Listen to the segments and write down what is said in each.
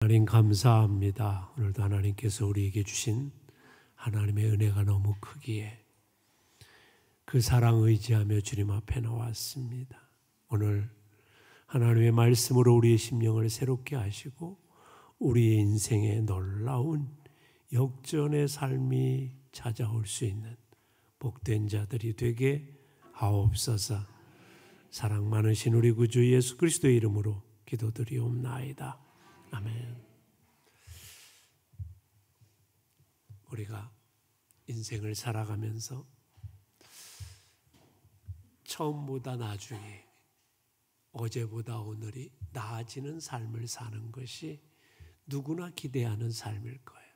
하나님 감사합니다. 오늘도 하나님께서 우리에게 주신 하나님의 은혜가 너무 크기에 그 사랑 의지하며 주님 앞에 나왔습니다. 오늘 하나님의 말씀으로 우리의 심령을 새롭게 하시고 우리의 인생에 놀라운 역전의 삶이 찾아올 수 있는 복된 자들이 되게 하옵소서. 사랑 많으신 우리 구주 예수 그리스도의 이름으로 기도드리옵나이다. 아멘. 우리가 인생을 살아가면서 처음보다 나중에 어제보다 오늘이 나아지는 삶을 사는 것이 누구나 기대하는 삶일 거예요.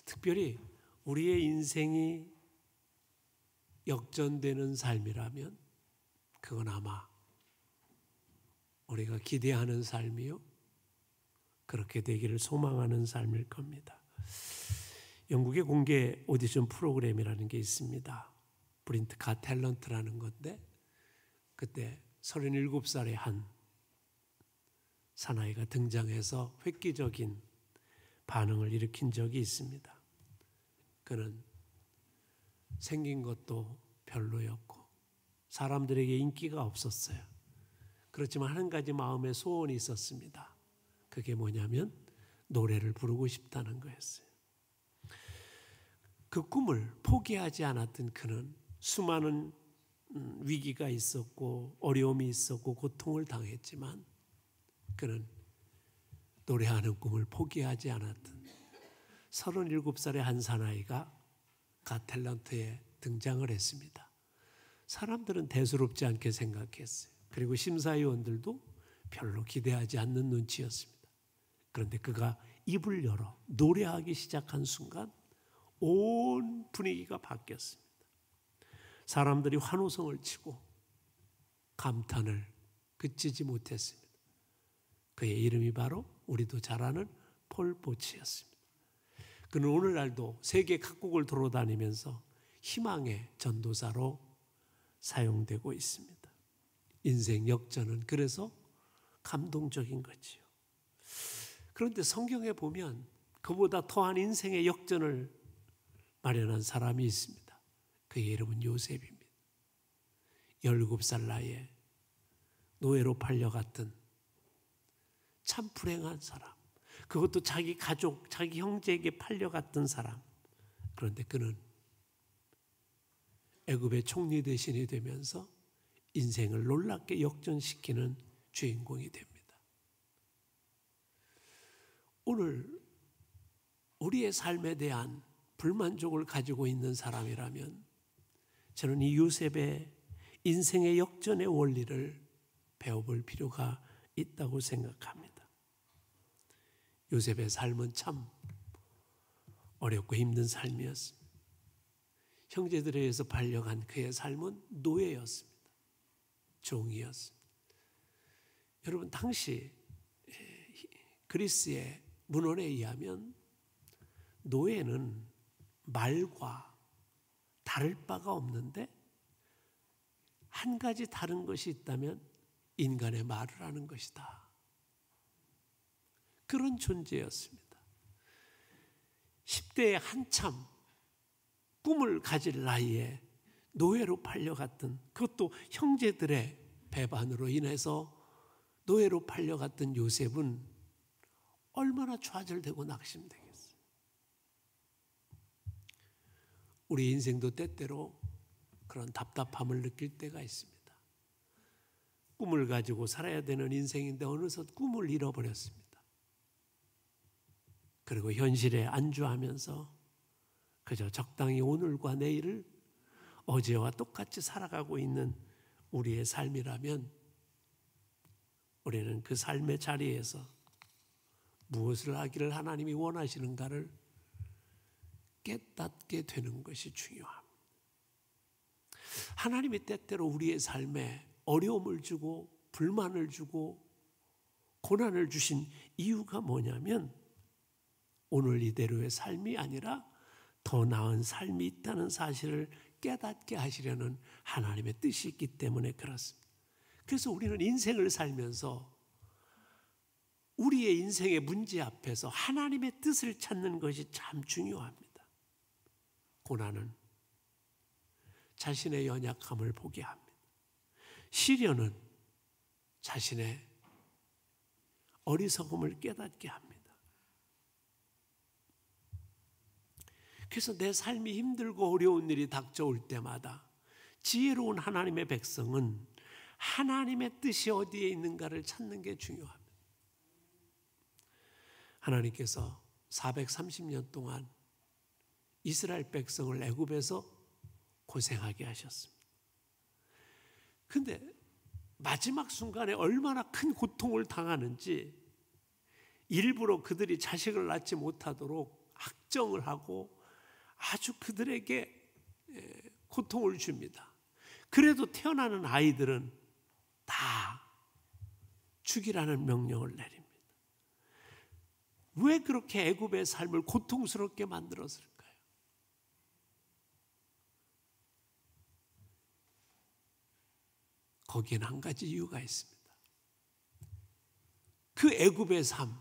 특별히 우리의 인생이 역전되는 삶이라면 그건 아마 우리가 기대하는 삶이요, 그렇게 되기를 소망하는 삶일 겁니다. 영국의 공개 오디션 프로그램이라는 게 있습니다. 브린트 가 탤런트라는 건데, 그때 37살의 한 사나이가 등장해서 획기적인 반응을 일으킨 적이 있습니다. 그는 생긴 것도 별로였고 사람들에게 인기가 없었어요. 그렇지만 한 가지 마음의 소원이 있었습니다. 그게 뭐냐면 노래를 부르고 싶다는 거였어요. 그 꿈을 포기하지 않았던 그는 수많은 위기가 있었고 어려움이 있었고 고통을 당했지만 그는 노래하는 꿈을 포기하지 않았던 37살의 한 사나이가 가 탤런트에 등장을 했습니다. 사람들은 대수롭지 않게 생각했어요. 그리고 심사위원들도 별로 기대하지 않는 눈치였습니다. 그런데 그가 입을 열어 노래하기 시작한 순간 온 분위기가 바뀌었습니다. 사람들이 환호성을 치고 감탄을 그치지 못했습니다. 그의 이름이 바로 우리도 잘 아는 폴 보치였습니다. 그는 오늘날도 세계 각국을 돌아다니면서 희망의 전도사로 사용되고 있습니다. 인생 역전은 그래서 감동적인 거지요. 그런데 성경에 보면 그보다 더한 인생의 역전을 마련한 사람이 있습니다. 그의 이름은 요셉입니다. 17살 나이에 노예로 팔려갔던 참 불행한 사람, 그것도 자기 가족, 자기 형제에게 팔려갔던 사람. 그런데 그는 애굽의 총리 대신이 되면서 인생을 놀랍게 역전시키는 주인공이 됩니다. 오늘 우리의 삶에 대한 불만족을 가지고 있는 사람이라면 저는 이 요셉의 인생의 역전의 원리를 배워볼 필요가 있다고 생각합니다. 요셉의 삶은 참 어렵고 힘든 삶이었습니다. 형제들에 의해서 팔려간 그의 삶은 노예였습니다. 종이었습니다. 여러분, 당시 그리스의 문헌에 의하면 노예는 말과 다를 바가 없는데 한 가지 다른 것이 있다면 인간의 말을 하는 것이다. 그런 존재였습니다. 10대에 한참 꿈을 가질 나이에 노예로 팔려갔던, 그것도 형제들의 배반으로 인해서 노예로 팔려갔던 요셉은 얼마나 좌절되고 낙심되겠어요. 우리 인생도 때때로 그런 답답함을 느낄 때가 있습니다. 꿈을 가지고 살아야 되는 인생인데 어느덧 꿈을 잃어버렸습니다. 그리고 현실에 안주하면서 그저 적당히 오늘과 내일을 어제와 똑같이 살아가고 있는 우리의 삶이라면 우리는 그 삶의 자리에서 무엇을 하기를 하나님이 원하시는가를 깨닫게 되는 것이 중요합니다. 하나님이 때때로 우리의 삶에 어려움을 주고 불만을 주고 고난을 주신 이유가 뭐냐면 오늘 이대로의 삶이 아니라 더 나은 삶이 있다는 사실을 깨닫게 하시려는 하나님의 뜻이 있기 때문에 그렇습니다. 그래서 우리는 인생을 살면서 우리의 인생의 문제 앞에서 하나님의 뜻을 찾는 것이 참 중요합니다. 고난은 자신의 연약함을 보게 합니다. 시련은 자신의 어리석음을 깨닫게 합니다. 그래서 내 삶이 힘들고 어려운 일이 닥쳐올 때마다 지혜로운 하나님의 백성은 하나님의 뜻이 어디에 있는가를 찾는 게 중요합니다. 하나님께서 430년 동안 이스라엘 백성을 애굽에서 고생하게 하셨습니다. 그런데 마지막 순간에 얼마나 큰 고통을 당하는지 일부러 그들이 자식을 낳지 못하도록 학정을 하고 아주 그들에게 고통을 줍니다. 그래도 태어나는 아이들은 다 죽이라는 명령을 내립니다. 왜 그렇게 애굽의 삶을 고통스럽게 만들었을까요? 거기에는 한 가지 이유가 있습니다. 그 애굽의 삶,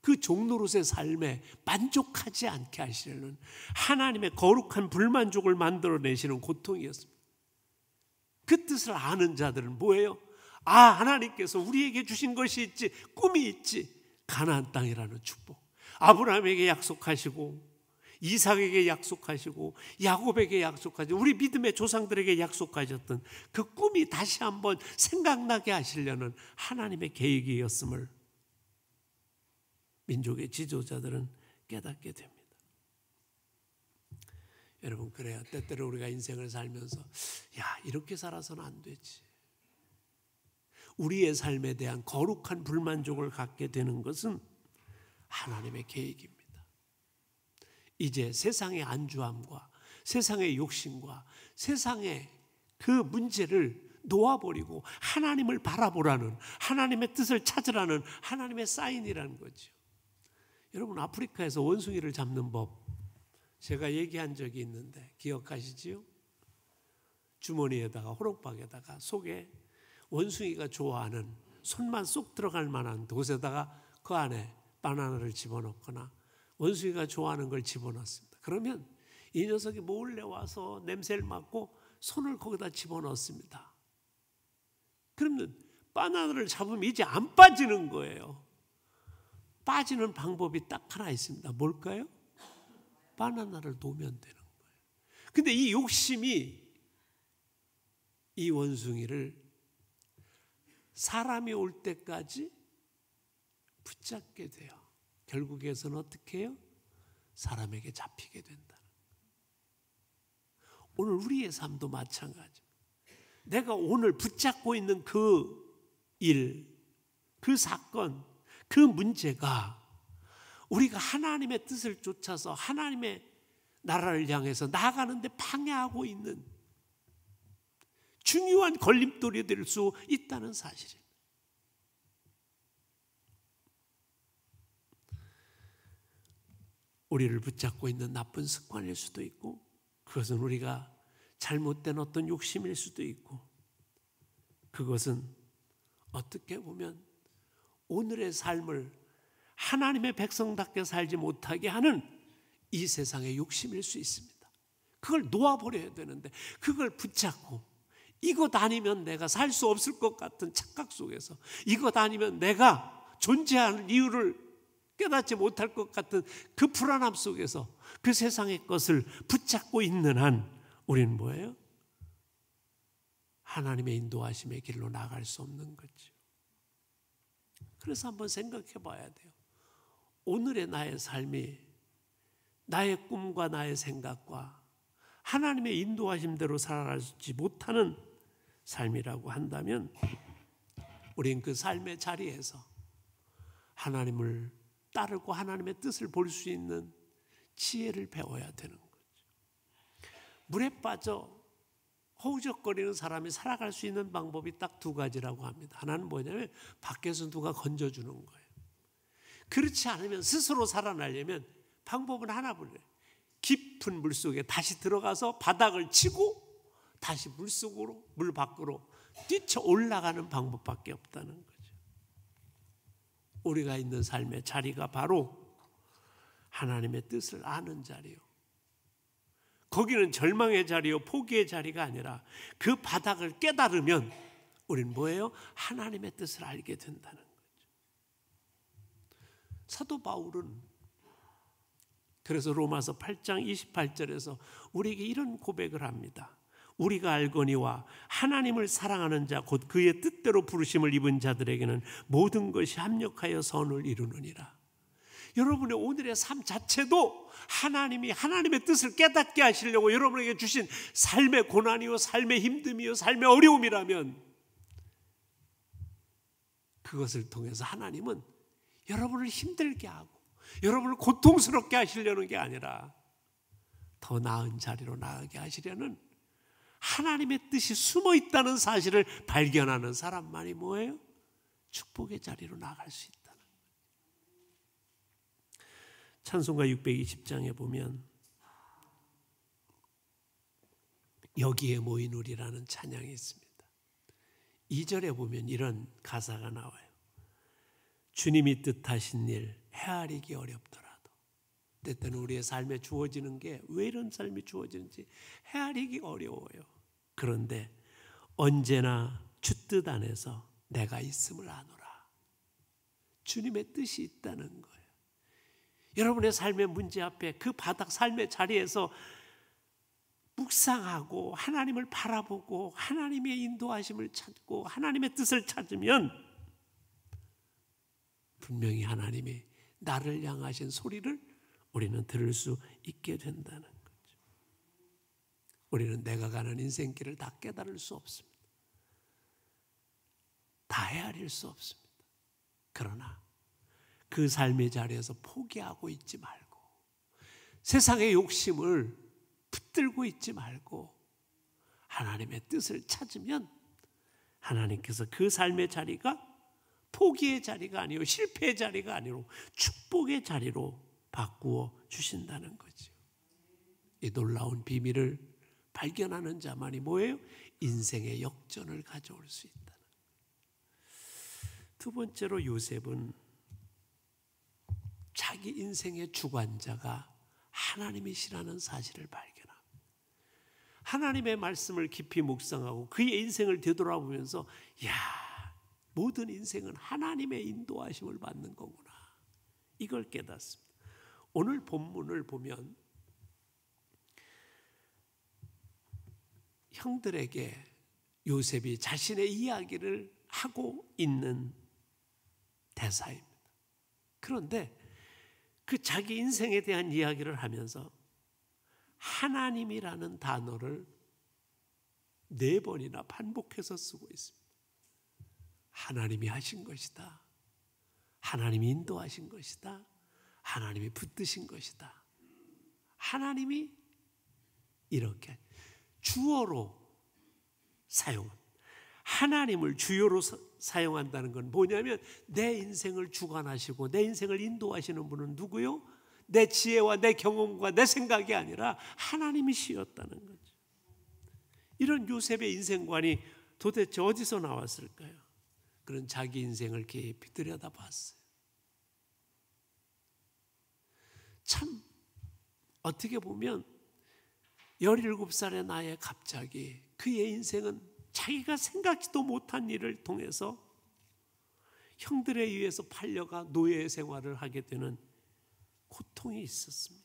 그 종노릇의 삶에 만족하지 않게 하시려는 하나님의 거룩한 불만족을 만들어내시는 고통이었습니다. 그 뜻을 아는 자들은 뭐예요? 아, 하나님께서 우리에게 주신 것이 있지, 꿈이 있지. 가나안 땅이라는 축복. 아브라함에게 약속하시고 이삭에게 약속하시고 야곱에게 약속하시고 우리 믿음의 조상들에게 약속하셨던 그 꿈이 다시 한번 생각나게 하시려는 하나님의 계획이었음을 민족의 지도자들은 깨닫게 됩니다. 여러분, 그래요. 때때로 우리가 인생을 살면서 야, 이렇게 살아서는 안 되지. 우리의 삶에 대한 거룩한 불만족을 갖게 되는 것은 하나님의 계획입니다. 이제 세상의 안주함과 세상의 욕심과 세상의 그 문제를 놓아버리고 하나님을 바라보라는, 하나님의 뜻을 찾으라는 하나님의 사인이라는 거죠. 여러분, 아프리카에서 원숭이를 잡는 법 제가 얘기한 적이 있는데 기억하시지요? 주머니에다가 호롱박에다가 속에 원숭이가 좋아하는 손만 쏙 들어갈 만한 곳에다가 그 안에 바나나를 집어넣거나 원숭이가 좋아하는 걸 집어넣습니다. 그러면 이 녀석이 몰래 와서 냄새를 맡고 손을 거기다 집어넣습니다. 그러면 바나나를 잡으면 이제 안 빠지는 거예요. 빠지는 방법이 딱 하나 있습니다. 뭘까요? 바나나를 놓으면 되는 거예요. 근데 이 욕심이 이 원숭이를 사람이 올 때까지 붙잡게 돼요. 결국에서는 어떻게 해요? 사람에게 잡히게 된다. 오늘 우리의 삶도 마찬가지입니다. 내가 오늘 붙잡고 있는 그 일, 그 사건, 그 문제가 우리가 하나님의 뜻을 쫓아서 하나님의 나라를 향해서 나아가는데 방해하고 있는 중요한 걸림돌이 될 수 있다는 사실입니다. 우리를 붙잡고 있는 나쁜 습관일 수도 있고, 그것은 우리가 잘못된 어떤 욕심일 수도 있고, 그것은 어떻게 보면 오늘의 삶을 하나님의 백성답게 살지 못하게 하는 이 세상의 욕심일 수 있습니다. 그걸 놓아버려야 되는데 그걸 붙잡고 이것 아니면 내가 살 수 없을 것 같은 착각 속에서, 이것 아니면 내가 존재하는 이유를 깨닫지 못할 것 같은 그 불안함 속에서 그 세상의 것을 붙잡고 있는 한 우리는 뭐예요? 하나님의 인도하심의 길로 나갈 수 없는 거죠. 그래서 한번 생각해 봐야 돼요. 오늘의 나의 삶이 나의 꿈과 나의 생각과 하나님의 인도하심대로 살아가지 못하는 삶이라고 한다면 우린 그 삶의 자리에서 하나님을 따르고 하나님의 뜻을 볼 수 있는 지혜를 배워야 되는 거죠. 물에 빠져 허우적거리는 사람이 살아갈 수 있는 방법이 딱 두 가지라고 합니다. 하나는 뭐냐면 밖에서 누가 건져주는 거예요. 그렇지 않으면 스스로 살아나려면 방법은 하나뿐이에요. 깊은 물속에 다시 들어가서 바닥을 치고 다시 물속으로, 물 밖으로 뛰쳐 올라가는 방법밖에 없다는 거죠. 우리가 있는 삶의 자리가 바로 하나님의 뜻을 아는 자리요. 거기는 절망의 자리요, 포기의 자리가 아니라 그 바닥을 깨달으면 우리는 뭐예요? 하나님의 뜻을 알게 된다는 거죠. 사도 바울은 그래서 로마서 8장 28절에서 우리에게 이런 고백을 합니다. 우리가 알거니와 하나님을 사랑하는 자 곧 그의 뜻대로 부르심을 입은 자들에게는 모든 것이 합력하여 선을 이루느니라. 여러분의 오늘의 삶 자체도 하나님이 하나님의 뜻을 깨닫게 하시려고 여러분에게 주신 삶의 고난이요, 삶의 힘듦이요, 삶의 어려움이라면 그것을 통해서 하나님은 여러분을 힘들게 하고 여러분을 고통스럽게 하시려는 게 아니라 더 나은 자리로 나가게 하시려는 하나님의 뜻이 숨어 있다는 사실을 발견하는 사람만이 뭐예요? 축복의 자리로 나갈 수 있다는 거예요. 찬송가 620장에 보면 여기에 모인 우리라는 찬양이 있습니다. 2절에 보면 이런 가사가 나와요. 주님이 뜻하신 일 헤아리기 어렵더라도, 때때는 우리의 삶에 주어지는 게 왜 이런 삶이 주어지는지 헤아리기 어려워요. 그런데 언제나 주 뜻 안에서 내가 있음을 아노라. 주님의 뜻이 있다는 거예요. 여러분의 삶의 문제 앞에 그 바닥 삶의 자리에서 묵상하고 하나님을 바라보고 하나님의 인도하심을 찾고 하나님의 뜻을 찾으면 분명히 하나님이 나를 향하신 소리를 우리는 들을 수 있게 된다는 거죠. 우리는 내가 가는 인생길을 다 깨달을 수 없습니다. 다 헤아릴 수 없습니다. 그러나 그 삶의 자리에서 포기하고 있지 말고 세상의 욕심을 붙들고 있지 말고 하나님의 뜻을 찾으면 하나님께서 그 삶의 자리가 포기의 자리가 아니고 실패의 자리가 아니고 축복의 자리로 바꾸어 주신다는 거죠. 이 놀라운 비밀을 발견하는 자만이 뭐예요? 인생의 역전을 가져올 수 있다는 거예요. 두 번째로 요셉은 자기 인생의 주관자가 하나님이시라는 사실을 발견합니다. 하나님의 말씀을 깊이 묵상하고 그의 인생을 되돌아보면서 모든 인생은 하나님의 인도하심을 받는 거구나. 이걸 깨닫습니다. 오늘 본문을 보면 형들에게 요셉이 자신의 이야기를 하고 있는 대사입니다. 그런데 그 자기 인생에 대한 이야기를 하면서 하나님이라는 단어를 4번이나 반복해서 쓰고 있습니다. 하나님이 하신 것이다. 하나님이 인도하신 것이다. 하나님이 붙드신 것이다. 하나님이 이렇게 주어로 사용합니다. 하나님을 주요로 사용한다는 건 뭐냐면 내 인생을 주관하시고 내 인생을 인도하시는 분은 누구요? 내 지혜와 내 경험과 내 생각이 아니라 하나님이시였다는 거죠. 이런 요셉의 인생관이 도대체 어디서 나왔을까요? 그런 자기 인생을 깊이 들여다봤어요. 참 어떻게 보면 17살의 나이에 갑자기 그의 인생은 자기가 생각지도 못한 일을 통해서 형들에 의해서 팔려가 노예 생활을 하게 되는 고통이 있었습니다.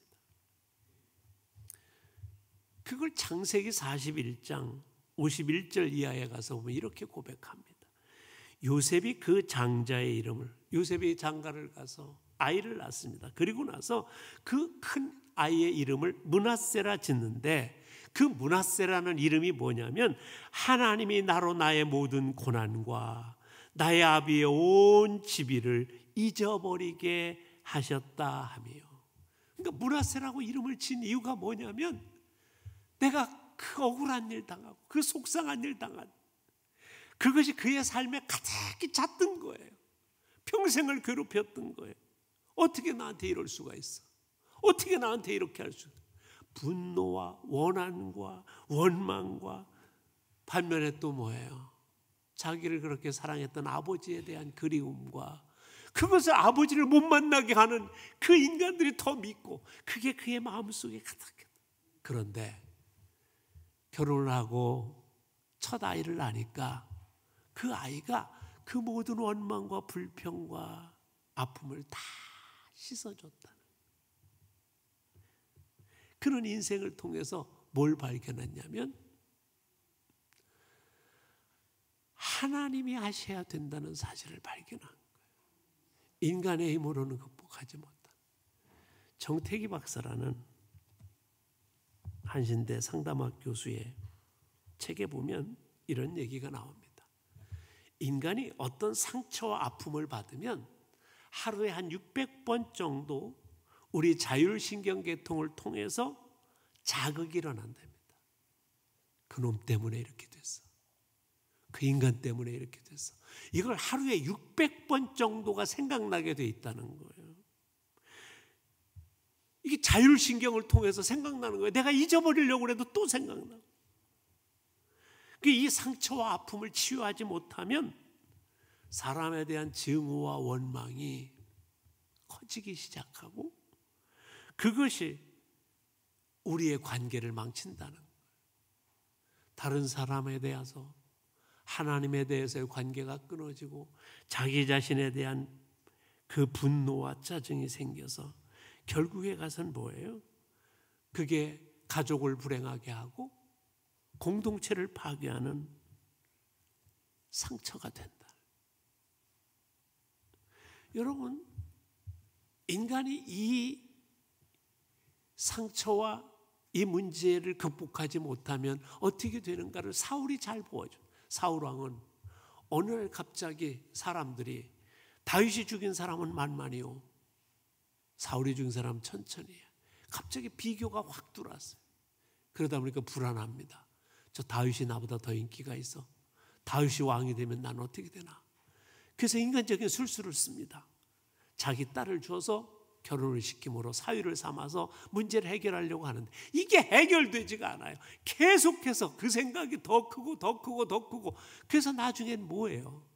그걸 창세기 41장 51절 이하에 가서 보면 이렇게 고백합니다. 요셉이 그 장자의 이름을, 요셉이 장가를 가서 아이를 낳습니다. 그리고 나서 그 큰 아이의 이름을 므낫세라 짓는데 그 므낫세라는 이름이 뭐냐면 하나님이 나로 나의 모든 고난과 나의 아비의 온 지비를 잊어버리게 하셨다 하며, 그러니까 므낫세라고 이름을 진 이유가 뭐냐면 내가 그 억울한 일 당하고 그 속상한 일 당한 그것이 그의 삶에 가득히 찼던 거예요. 평생을 괴롭혔던 거예요. 어떻게 나한테 이럴 수가 있어? 어떻게 나한테 이렇게 할 수 있어? 분노와 원한과 원망과 반면에 또 뭐예요? 자기를 그렇게 사랑했던 아버지에 대한 그리움과 그것을 아버지를 못 만나게 하는 그 인간들이 더 믿고 그게 그의 마음속에 가득해. 그런데 결혼을 하고 첫 아이를 낳으니까 그 아이가 그 모든 원망과 불평과 아픔을 다 씻어줬다. 그런 인생을 통해서 뭘 발견했냐면 하나님이 하셔야 된다는 사실을 발견한 거예요. 인간의 힘으로는 극복하지 못한. 정태기 박사라는 한신대 상담학 교수의 책에 보면 이런 얘기가 나옵니다. 인간이 어떤 상처와 아픔을 받으면 하루에 한 600번 정도 우리 자율신경계통을 통해서 자극이 일어난답니다. 그놈 때문에 이렇게 됐어. 그 인간 때문에 이렇게 됐어. 이걸 하루에 600번 정도가 생각나게 돼 있다는 거예요. 이게 자율신경을 통해서 생각나는 거예요. 내가 잊어버리려고 해도 또 생각나고. 이 상처와 아픔을 치유하지 못하면 사람에 대한 증오와 원망이 커지기 시작하고 그것이 우리의 관계를 망친다는 거예요. 다른 사람에 대해서 하나님에 대해서의 관계가 끊어지고 자기 자신에 대한 그 분노와 짜증이 생겨서 결국에 가서는 뭐예요? 그게 가족을 불행하게 하고 공동체를 파괴하는 상처가 된다. 여러분, 인간이 이 상처와 이 문제를 극복하지 못하면 어떻게 되는가를 사울이 잘 보여줘요. 사울 왕은 어느 날 갑자기 사람들이 다윗이 죽인 사람은 만만이요, 사울이 죽인 사람은 천천히 해요. 갑자기 비교가 확 들어왔어요. 그러다 보니까 불안합니다. 저 다윗이 나보다 더 인기가 있어. 다윗이 왕이 되면 난 어떻게 되나. 그래서 인간적인 술수를 씁니다. 자기 딸을 줘서 결혼을 시킴으로 사위를 삼아서 문제를 해결하려고 하는데 이게 해결되지가 않아요. 계속해서 그 생각이 더 크고 더 크고 더 크고, 그래서 나중엔 뭐예요?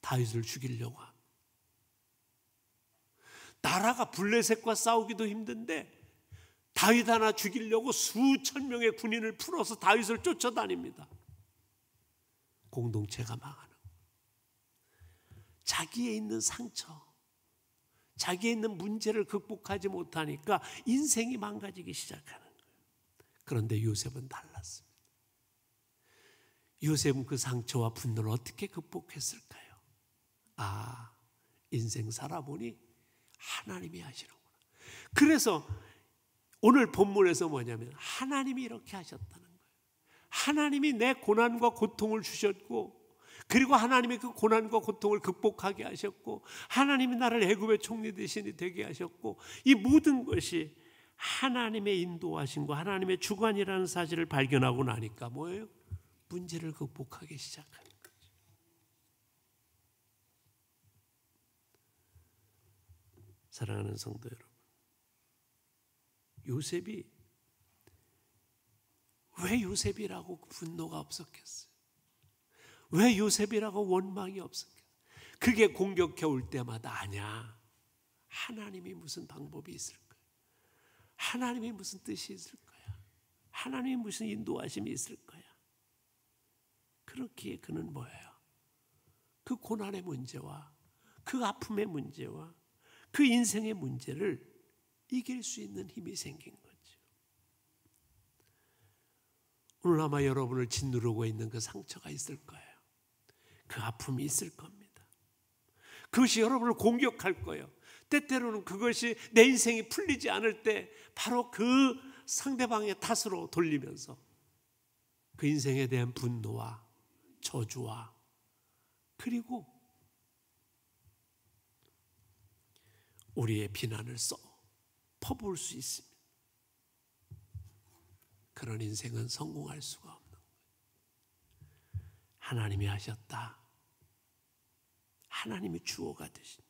다윗을 죽이려고 합니다. 나라가 블레셋과 싸우기도 힘든데 다윗 하나 죽이려고 수천 명의 군인을 풀어서 다윗을 쫓아다닙니다. 공동체가 망하는, 자기에 있는 상처, 자기에 있는 문제를 극복하지 못하니까 인생이 망가지기 시작하는 거예요. 그런데 요셉은 달랐습니다. 요셉은 그 상처와 분노를 어떻게 극복했을까요? 아, 인생 살아보니 하나님이 하시는구나. 그래서 오늘 본문에서 뭐냐면 하나님이 이렇게 하셨다는 거예요. 하나님이 내 고난과 고통을 주셨고, 그리고 하나님이 그 고난과 고통을 극복하게 하셨고, 하나님이 나를 애굽의 총리 대신이 되게 하셨고, 이 모든 것이 하나님의 인도하심과 하나님의 주관이라는 사실을 발견하고 나니까 뭐예요? 문제를 극복하기 시작하는 거죠. 사랑하는 성도 여러분, 요셉이 왜 요셉이라고 분노가 없었겠어요? 왜 요셉이라고 원망이 없었겠어요? 그게 공격해 올 때마다 아니야, 하나님이 무슨 방법이 있을 거야, 하나님이 무슨 뜻이 있을 거야, 하나님이 무슨 인도하심이 있을 거야. 그렇기에 그는 뭐예요? 그 고난의 문제와 그 아픔의 문제와 그 인생의 문제를 이길 수 있는 힘이 생긴 거죠. 오늘 아마 여러분을 짓누르고 있는 그 상처가 있을 거예요. 그 아픔이 있을 겁니다. 그것이 여러분을 공격할 거예요. 때때로는 그것이 내 인생이 풀리지 않을 때 바로 그 상대방의 탓으로 돌리면서 그 인생에 대한 분노와 저주와 그리고 우리의 비난을 퍼부을 수 있습니다. 그런 인생은 성공할 수가 없는 거예요. 하나님이 하셨다. 하나님이 주어가 되신.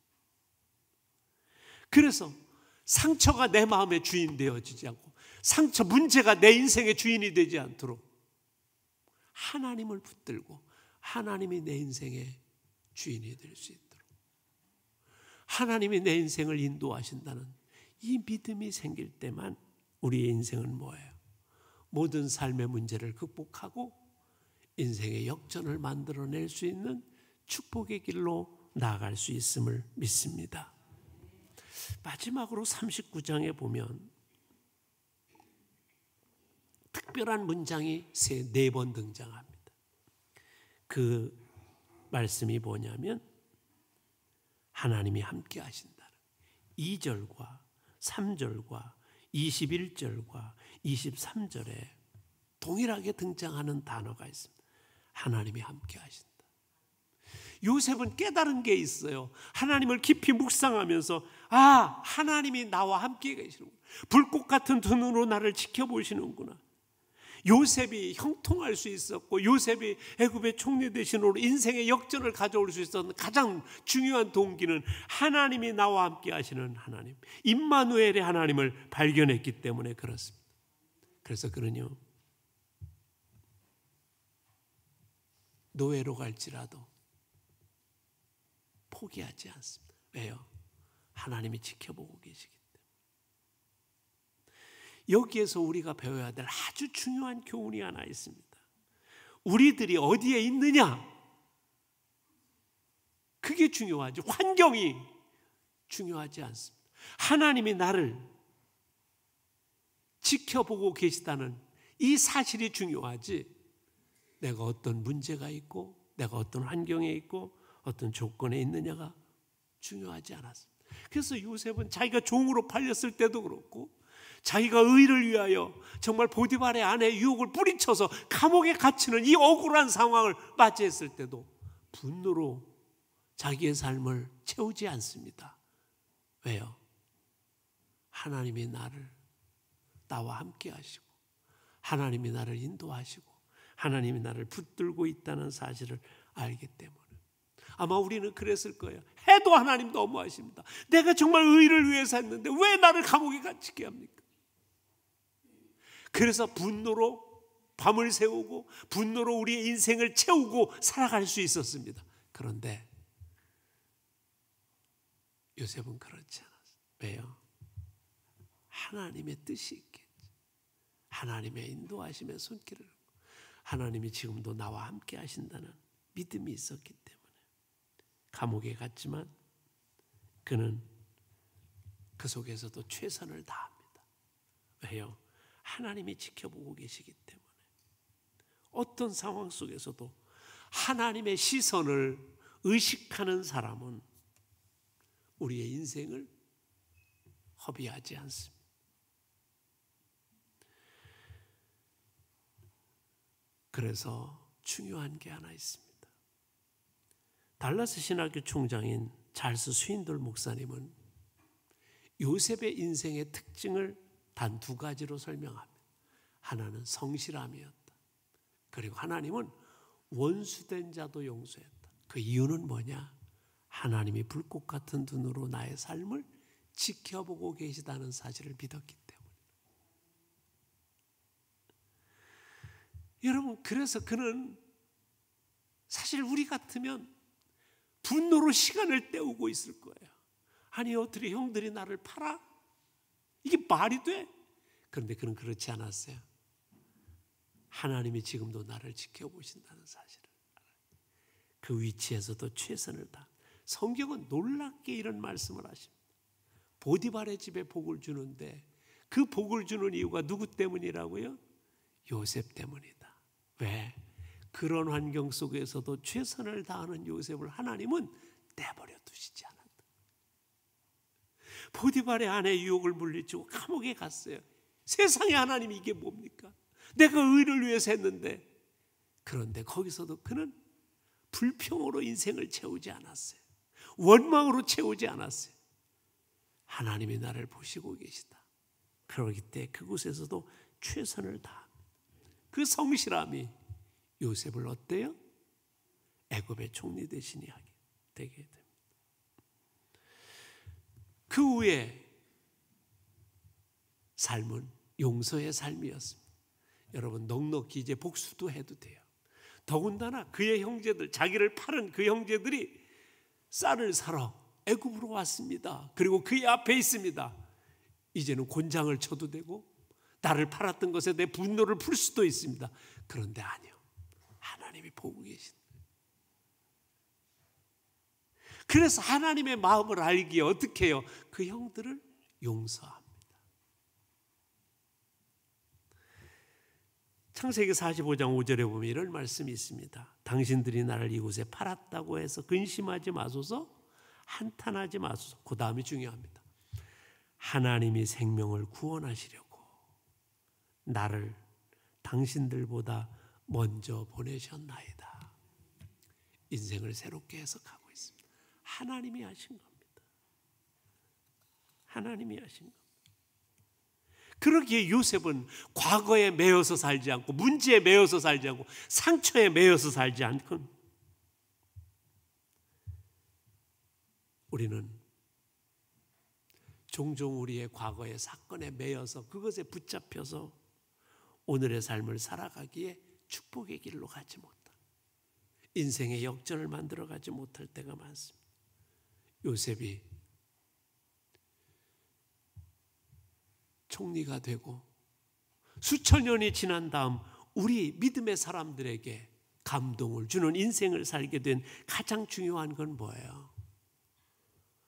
그래서 상처가 내 마음의 주인 되어지지 않고, 상처, 문제가 내 인생의 주인이 되지 않도록 하나님을 붙들고 하나님이 내 인생의 주인이 될 수 있도록 하나님이 내 인생을 인도하신다는 이 믿음이 생길 때만 우리의 인생은 뭐예요? 모든 삶의 문제를 극복하고 인생의 역전을 만들어낼 수 있는 축복의 길로 나아갈 수 있음을 믿습니다. 마지막으로 39장에 보면 특별한 문장이 4번 등장합니다. 그 말씀이 뭐냐면 하나님이 함께 하신다는 2절과 3절과 21절과 23절에 동일하게 등장하는 단어가 있습니다. 하나님이 함께 하신다. 요셉은 깨달은 게 있어요. 하나님을 깊이 묵상하면서 하나님이 나와 함께 계시는구나. 불꽃 같은 두 눈으로 나를 지켜보시는구나. 요셉이 형통할 수 있었고 요셉이 애굽의 총리 대신으로 인생의 역전을 가져올 수 있었던 가장 중요한 동기는 하나님이 나와 함께 하시는 하나님, 임마누엘의 하나님을 발견했기 때문에 그렇습니다. 그래서 그는요, 노예로 갈지라도 포기하지 않습니다. 왜요? 하나님이 지켜보고 계시기 때문에. 여기에서 우리가 배워야 될 아주 중요한 교훈이 하나 있습니다. 우리들이 어디에 있느냐? 그게 중요하지. 환경이 중요하지 않습니다. 하나님이 나를 지켜보고 계시다는 이 사실이 중요하지, 내가 어떤 문제가 있고 내가 어떤 환경에 있고 어떤 조건에 있느냐가 중요하지 않았습니다. 그래서 요셉은 자기가 종으로 팔렸을 때도 그렇고 자기가 의를 위하여 정말 보디발의 아내의 유혹을 뿌리쳐서 감옥에 갇히는 이 억울한 상황을 맞이했을 때도 분노로 자기의 삶을 채우지 않습니다. 왜요? 하나님이 나와 함께 하시고 하나님이 나를 인도하시고 하나님이 나를 붙들고 있다는 사실을 알기 때문에. 아마 우리는 그랬을 거예요. 해도 하나님 너무하십니다. 내가 정말 의를 위해서 했는데 왜 나를 감옥에 갇히게 합니까? 그래서 분노로 밤을 새우고 분노로 우리의 인생을 채우고 살아갈 수 있었습니다. 그런데 요셉은 그렇지 않았어요. 왜요? 하나님의 뜻이 있겠지. 하나님의 인도하심의 손길을, 하나님이 지금도 나와 함께 하신다는 믿음이 있었기 때문에 감옥에 갔지만 그는 그 속에서도 최선을 다합니다. 왜요? 하나님이 지켜보고 계시기 때문에. 어떤 상황 속에서도 하나님의 시선을 의식하는 사람은 우리의 인생을 허비하지 않습니다. 그래서 중요한 게 하나 있습니다. 달라스 신학교 총장인 찰스 스윈돌 목사님은 요셉의 인생의 특징을 단 2가지로 설명합니다. 하나는 성실함이었다. 그리고 하나님은 원수된 자도 용서했다. 그 이유는 뭐냐? 하나님이 불꽃 같은 눈으로 나의 삶을 지켜보고 계시다는 사실을 믿었기 때문에. 여러분, 그래서 그는 사실 우리 같으면 분노로 시간을 때우고 있을 거예요. 아니, 어떻게 형들이 나를 팔아? 이게 말이 돼? 그런데 그는 그렇지 않았어요. 하나님이 지금도 나를 지켜보신다는 사실을 알아요. 그 위치에서도 최선을 다. 성경은 놀랍게 이런 말씀을 하십니다. 보디발의 집에 복을 주는데 그 복을 주는 이유가 누구 때문이라고요? 요셉 때문이다. 왜? 그런 환경 속에서도 최선을 다하는 요셉을 하나님은 내버려 두시지 않았다. 보디발의 아내 유혹을 물리치고 감옥에 갔어요. 세상에 하나님이 이게 뭡니까? 내가 의를 위해서 했는데. 그런데 거기서도 그는 불평으로 인생을 채우지 않았어요. 원망으로 채우지 않았어요. 하나님이 나를 보시고 계시다. 그러기 때문에 그곳에서도 최선을 다합니다. 그 성실함이 요셉을 어때요? 애굽의 총리 대신이 되게 됩니다. 그 후에 삶은 용서의 삶이었습니다. 여러분, 넉넉히 이제 복수도 해도 돼요. 더군다나 그의 형제들, 자기를 팔은 그 형제들이 쌀을 사러 애굽으로 왔습니다. 그리고 그의 앞에 있습니다. 이제는 곤장을 쳐도 되고 나를 팔았던 것에 대해 분노를 풀 수도 있습니다. 그런데 아니요. 하나님이 보고 계신. 그래서 하나님의 마음을 알기에 어떻게 해요? 그 형들을 용서합니다. 창세기 45장 5절에 보면 이런 말씀이 있습니다. 당신들이 나를 이곳에 팔았다고 해서 근심하지 마소서, 한탄하지 마소서. 그 다음이 중요합니다. 하나님이 생명을 구원하시려고 나를 당신들보다 먼저 보내셨나이다. 인생을 새롭게 해석하고 있습니다. 하나님이 하신 겁니다. 하나님이 하신 겁니다. 그러기에 요셉은 과거에 매여서 살지 않고, 문제에 매여서 살지 않고, 상처에 매여서 살지 않고, 우리는 종종 우리의 과거의 사건에 매여서 그것에 붙잡혀서 오늘의 삶을 살아가기에 축복의 길로 가지 못한, 인생의 역전을 만들어가지 못할 때가 많습니다. 요셉이 총리가 되고 수천 년이 지난 다음 우리 믿음의 사람들에게 감동을 주는 인생을 살게 된 가장 중요한 건 뭐예요?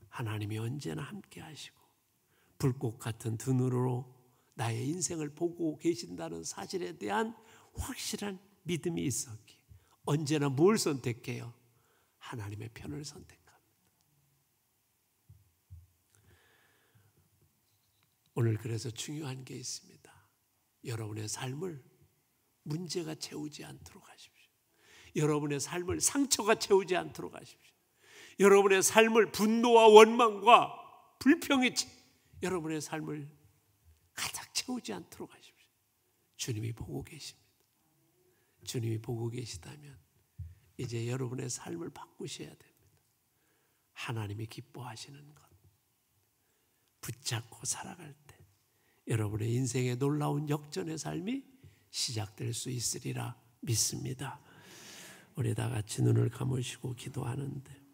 하나님이 언제나 함께 하시고 불꽃 같은 두 눈으로 나의 인생을 보고 계신다는 사실에 대한 확실한 믿음이 있었기에 언제나 뭘 선택해요? 하나님의 편을 선택합니다. 오늘 그래서 중요한 게 있습니다. 여러분의 삶을 문제가 채우지 않도록 하십시오. 여러분의 삶을 상처가 채우지 않도록 하십시오. 여러분의 삶을 분노와 원망과 불평이 여러분의 삶을 가득 채우지 않도록 하십시오. 주님이 보고 계십니다. 주님이 보고 계시다면 이제 여러분의 삶을 바꾸셔야 됩니다. 하나님이 기뻐하시는 것 붙잡고 살아갈 때 여러분의 인생의 놀라운 역전의 삶이 시작될 수 있으리라 믿습니다. 우리 다 같이 눈을 감으시고 기도하는데